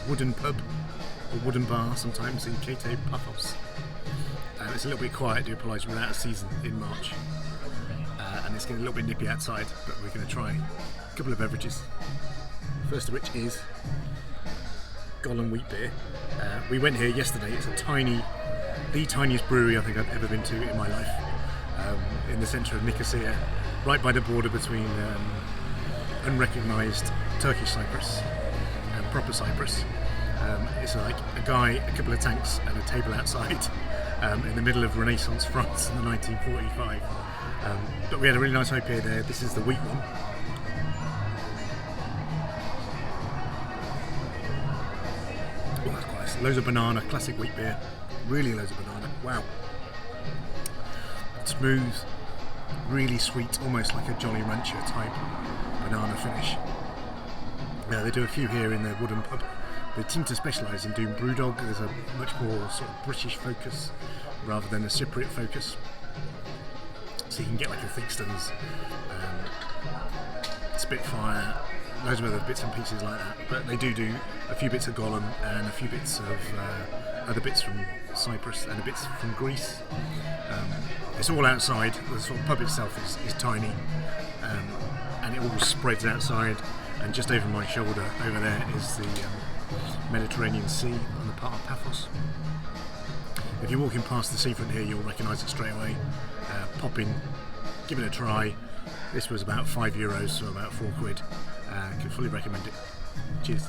wooden pub, or wooden bar sometimes in Paphos. It's a little bit quiet, I do apologise, we're out of season in March. And it's getting a little bit nippy outside, but we're going to try a couple of beverages. First of which is Golem wheat beer. We went here yesterday. It's the tiniest brewery I think I've ever been to in my life. In the centre of Nicosia, right by the border between unrecognised Turkish Cyprus and proper Cyprus. It's like a guy, a couple of tanks and a table outside in the middle of Renaissance France in the 1945. But we had a really nice IPA there. This is the wheat one. Oh, that's quite nice. Loads of banana, classic wheat beer. Really loads of banana. Wow. Smooth, really sweet, almost like a Jolly Rancher type banana finish. They do a few here in their wooden pub. They seem to specialise in doing brewdog. There's a much more sort of British focus rather than a Cypriot focus. So you can get like a Theakston's, Spitfire, loads of other bits and pieces like that. But they do a few bits of Golem and a few bits of other bits from Cyprus and a bits from Greece. It's all outside. The sort of pub itself is tiny, and it all spreads outside. And just over my shoulder, over there, is the Mediterranean Sea on the part of Paphos. If you're walking past the seafront here, you'll recognise it straight away. Pop in, give it a try. This was about €5, so about £4. Can fully recommend it. Cheers.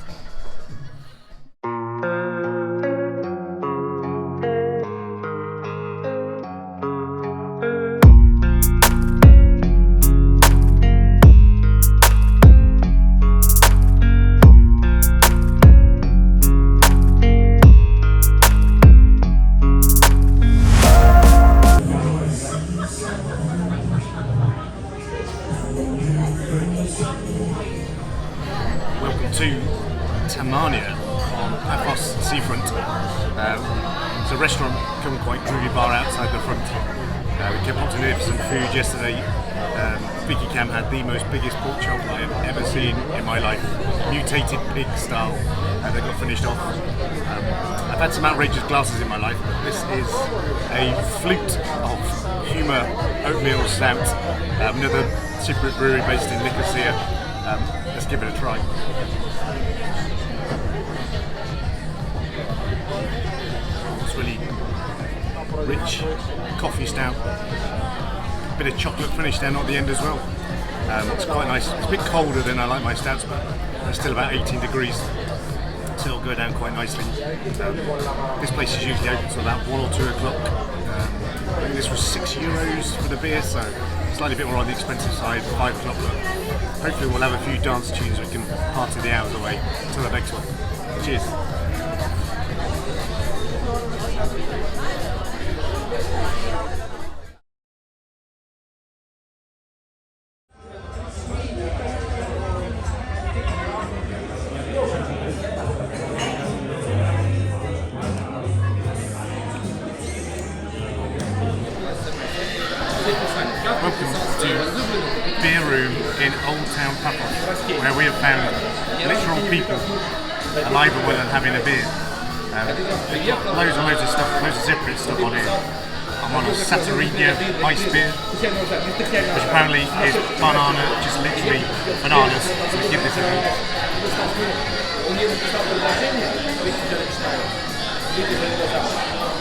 To Sitarenia on Paphos seafront. It's a restaurant, come quite groovy bar outside the front. We kept popped in here for some food yesterday. Vicky Cam had the most biggest pork chop I have ever seen in my life, mutated pig style, and they got finished off. I've had some outrageous glasses in my life, but this is a flute of humour oatmeal stout, another Cypriot brewery based in Nicosia. Let's give it a try. It's really rich coffee stout, a bit of chocolate finish down at the end as well. It's quite nice. It's a bit colder than I like my stouts, but it's still about 18 degrees, so it'll go down quite nicely. This place is usually open till about 1 or 2 o'clock. I think this was €6 for the beer, so slightly a bit more on the expensive side, 5 o'clock. Hopefully we'll have a few dance tunes we can party the hours away till the next one. Cheers. Welcome to Beeroom in Old Town Paphos, where we have found literal people alive and well and having a beer. Loads and loads of stuff, loads of Cypriot stuff on here. I'm on a Sitarenia ice beer, which apparently is banana, just literally bananas, so we give this a go.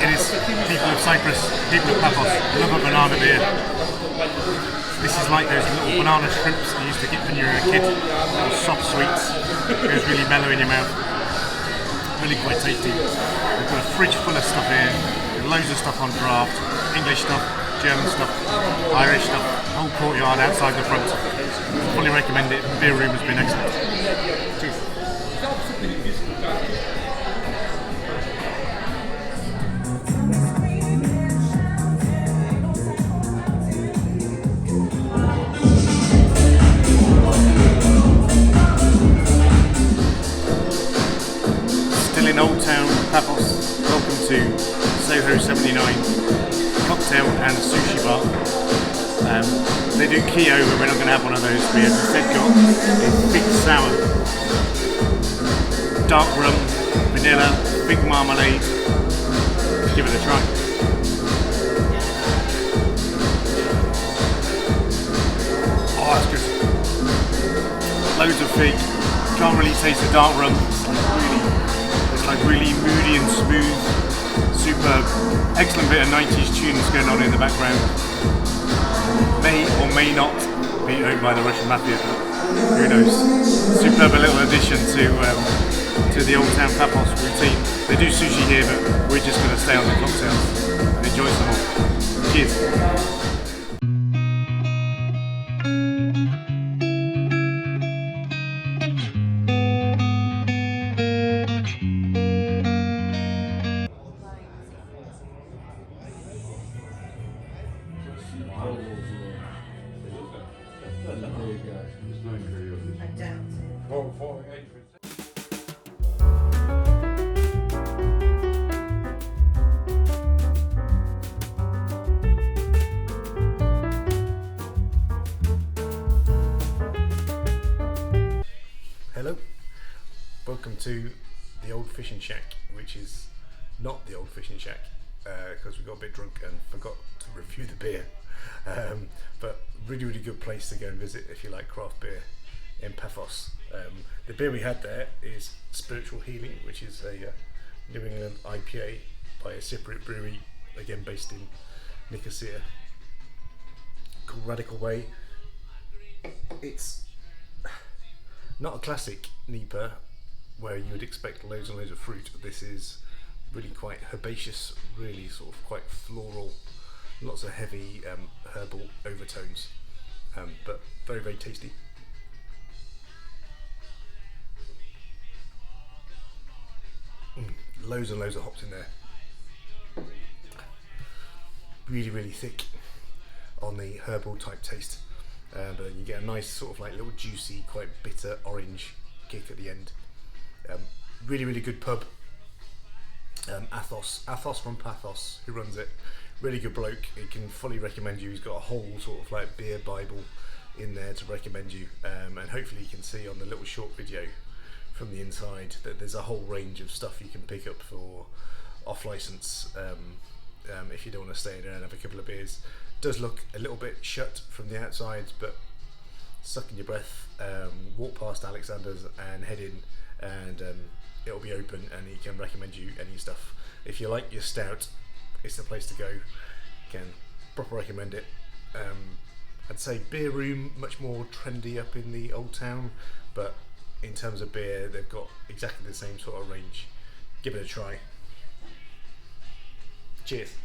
It is people of Cyprus, people of Paphos, love a banana beer. This is like those little banana shrimps you used to get when you were a kid, little soft sweets, it goes really mellow in your mouth, really quite tasty. We've got a fridge full of stuff here, loads of stuff on draft, English stuff, German stuff, Irish stuff, whole courtyard outside the front. Fully recommend it, the beer room has been excellent. Cheers. In Old Town Paphos, welcome to Soho 79 cocktail and sushi bar. They do Keo, but we're not going to have one of those. We have instead got a big sour, dark rum, vanilla, fig marmalade. Give it a try. Oh, that's good. Loads of fig. Can't really taste the dark rum. It's like really moody and smooth. Superb. Excellent bit of 90s tunes going on in the background. May or may not be owned by the Russian Mafia, but who knows. Superb little addition to the Old Town Paphos routine. They do sushi here, but we're just going to stay on the cocktails and enjoy some more. Cheers. Hello, welcome to the Old Fishing Shack, which is not the Old Fishing Shack because we got a bit drunk and forgot to review the beer. But really good place to go and visit if you like craft beer in Paphos. The beer we had there is Spiritual Healing, which is a New England IPA by a Cypriot brewery, again based in Nicosia, called Radical Way. It's not a classic NEPA where you would expect loads and loads of fruit. This is really quite herbaceous, really sort of quite floral, lots of heavy herbal overtones, but very tasty. Loads and loads of hops in there. Really thick on the herbal type taste. But then you get a nice sort of like little juicy, quite bitter orange kick at the end. Really good pub. Athos from Paphos, who runs it. Really good bloke. He can fully recommend you. He's got a whole sort of like beer bible in there to recommend you. And hopefully you can see on the little short video from the inside that there's a whole range of stuff you can pick up for off license if you don't want to stay there and have a couple of beers. Does look a little bit shut from the outside, but suck in your breath, walk past Alexander's and head in, and it'll be open and he can recommend you any stuff. If you like your stout, it's the place to go. Can proper recommend it. I'd say Beeroom, much more trendy up in the Old Town, but in terms of beer they've got exactly the same sort of range. Give it a try. Cheers.